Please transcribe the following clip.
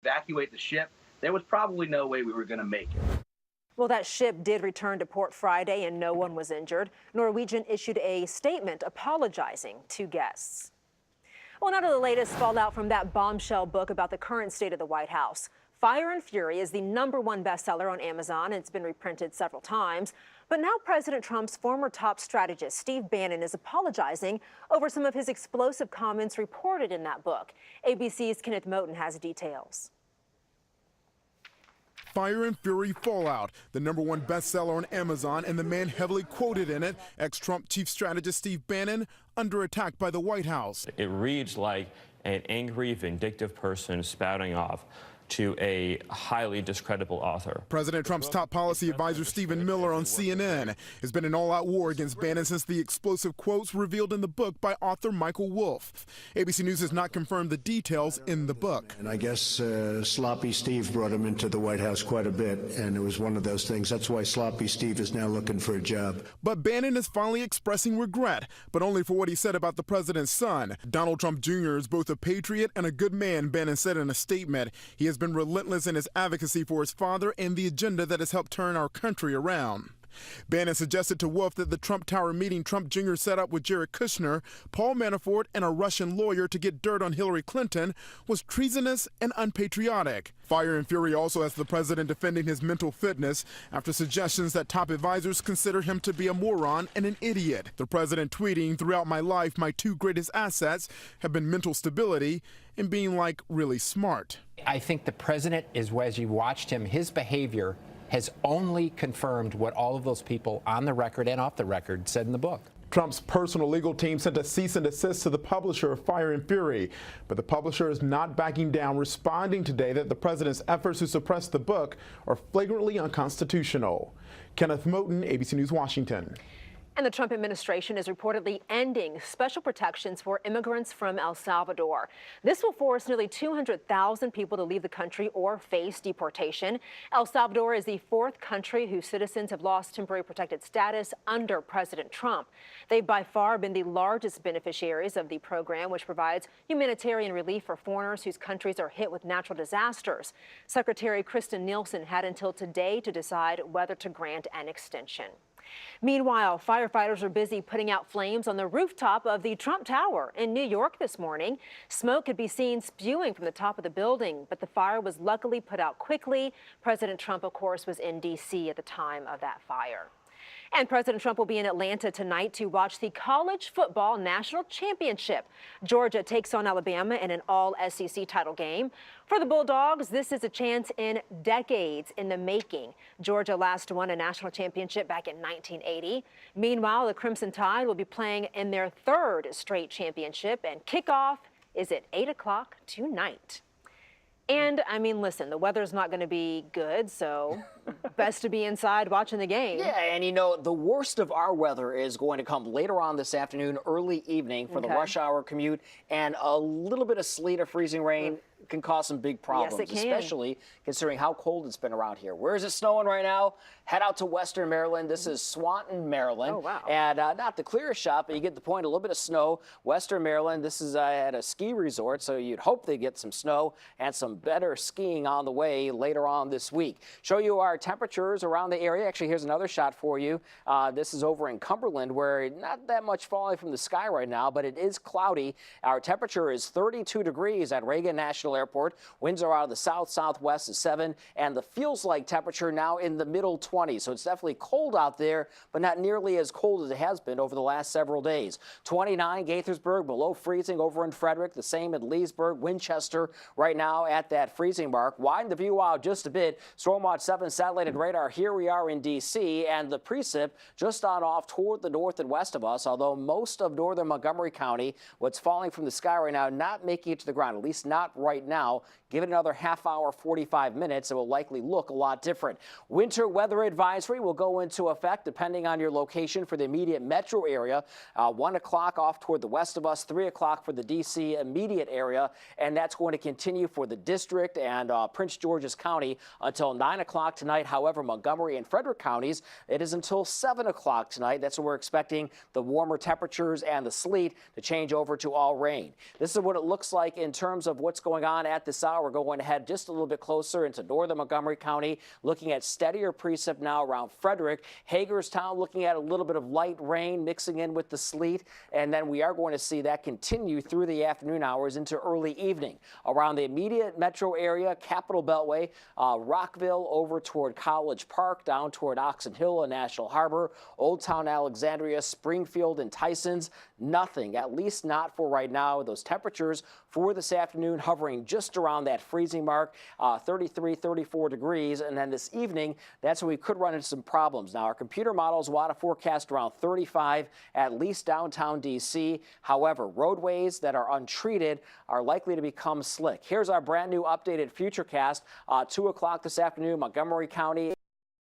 evacuate the ship, there was probably no way we were going to make it. Well, that ship did return to port Friday and no one was injured. Norwegian issued a statement apologizing to guests. Well, now to the latest fallout from that bombshell book about the current state of the White House. Fire and Fury is the #1 bestseller on Amazon, and it's been reprinted several times. But now President Trump's former top strategist, Steve Bannon, is apologizing over some of his explosive comments reported in that book. ABC's Kenneth Moten has details. Fire and Fury Fallout, the #1 bestseller on Amazon, and the man heavily quoted in it, ex-Trump chief strategist Steve Bannon, under attack by the White House. It reads like an angry, vindictive person spouting off to a highly discreditable author. President Trump's top policy advisor Stephen Miller on CNN has been an all-out war against Bannon since the explosive quotes revealed in the book by author Michael Wolff. ABC News has not confirmed the details in the book. And I guess Sloppy Steve brought him into the White House quite a bit, and it was one of those things. That's why Sloppy Steve is now looking for a job. But Bannon is finally expressing regret, but only for what he said about the president's son. Donald Trump Jr. is both a patriot and a good man, Bannon said in a statement. He has been relentless in his advocacy for his father and the agenda that has helped turn our country around. Bannon suggested to Wolff that the Trump Tower meeting Trump Jr. set up with Jared Kushner, Paul Manafort, and a Russian lawyer to get dirt on Hillary Clinton was treasonous and unpatriotic. Fire and Fury also has the president defending his mental fitness after suggestions that top advisors consider him to be a moron and an idiot. The president tweeting, "Throughout my life, my two greatest assets have been mental stability and being like really smart." I think the president is, as you watched him, his behavior has only confirmed what all of those people on the record and off the record said in the book. Trump's personal legal team sent a cease and desist to the publisher of Fire and Fury, but the publisher is not backing down, responding today that the president's efforts to suppress the book are flagrantly unconstitutional. Kenneth Moten, ABC News, Washington. And the Trump administration is reportedly ending special protections for immigrants from El Salvador. This will force nearly 200,000 people to leave the country or face deportation. El Salvador is the 4th country whose citizens have lost temporary protected status under President Trump. They've by far been the largest beneficiaries of the program, which provides humanitarian relief for foreigners whose countries are hit with natural disasters. Secretary Kristen Nielsen had until today to decide whether to grant an extension. Meanwhile, firefighters are busy putting out flames on the rooftop of the Trump Tower in New York this morning. Smoke could be seen spewing from the top of the building, but the fire was luckily put out quickly. President Trump, of course, was in D.C. at the time of that fire. And President Trump will be in Atlanta tonight to watch the College Football National Championship. Georgia takes on Alabama in an all-SEC title game. For the Bulldogs, this is a chance in decades in the making. Georgia last won a national championship back in 1980. Meanwhile, the Crimson Tide will be playing in their 3rd straight championship, and kickoff is at 8 o'clock tonight. And, I mean, listen, the weather's not going to be good, so best to be inside watching the game. Yeah, and, you know, the worst of our weather is going to come later on this afternoon, early evening for the rush hour commute, and a little bit of sleet or freezing rain can cause some big problems, yes, it can. especially considering how cold it's been around here. Where is it snowing right now? Head out to Western Maryland. This is Swanton, Maryland. Oh, wow. And not the clearest shot, but you get the point. A little bit of snow. Western Maryland, this is at a ski resort, so you'd hope they get some snow and some better skiing on the way later on this week. Show you our temperatures around the area. Actually, here's another shot for you. This is over in Cumberland, where not that much falling from the sky right now, but it is cloudy. Our temperature is 32 degrees at Reagan National Airport. Winds are out of the south-southwest at 7, and the feels-like temperature now in the middle 20s. So it's definitely cold out there, but not nearly as cold as it has been over the last several days. 29 Gaithersburg, below freezing over in Frederick. The same at Leesburg, Winchester, right now at that freezing mark. Widen the view out just a bit. Stormwatch 7 satellited radar. Here we are in D.C., and the precip just on off toward the north and west of us, although most of northern Montgomery County, what's falling from the sky right now, not making it to the ground, at least not right now. Give it another half hour, 45 minutes, it will likely look a lot different. Winter weather advisory will go into effect depending on your location for the immediate metro area. 1 o'clock off toward the west of us, 3 o'clock for the D.C. immediate area, and that's going to continue for the district and Prince George's County until 9 o'clock tonight. However, Montgomery and Frederick counties, it is until 7 o'clock tonight. That's when we're expecting the warmer temperatures and the sleet to change over to all rain. This is what it looks like in terms of what's going on on at this hour. Going ahead just a little bit closer into northern Montgomery County, looking at steadier precip now around Frederick. Hagerstown looking at a little bit of light rain mixing in with the sleet, and then we are going to see that continue through the afternoon hours into early evening. Around the immediate metro area, Capital Beltway, Rockville over toward College Park, down toward Oxon Hill and National Harbor, Old Town Alexandria, Springfield and Tysons, nothing, at least not for right now. Those temperatures for this afternoon hovering just around that freezing mark, 33, 34 degrees. And then this evening, that's when we could run into some problems. Now, our computer models want to forecast around 35, at least downtown D.C. However, roadways that are untreated are likely to become slick. Here's our brand new updated Futurecast, 2 o'clock this afternoon, Montgomery County.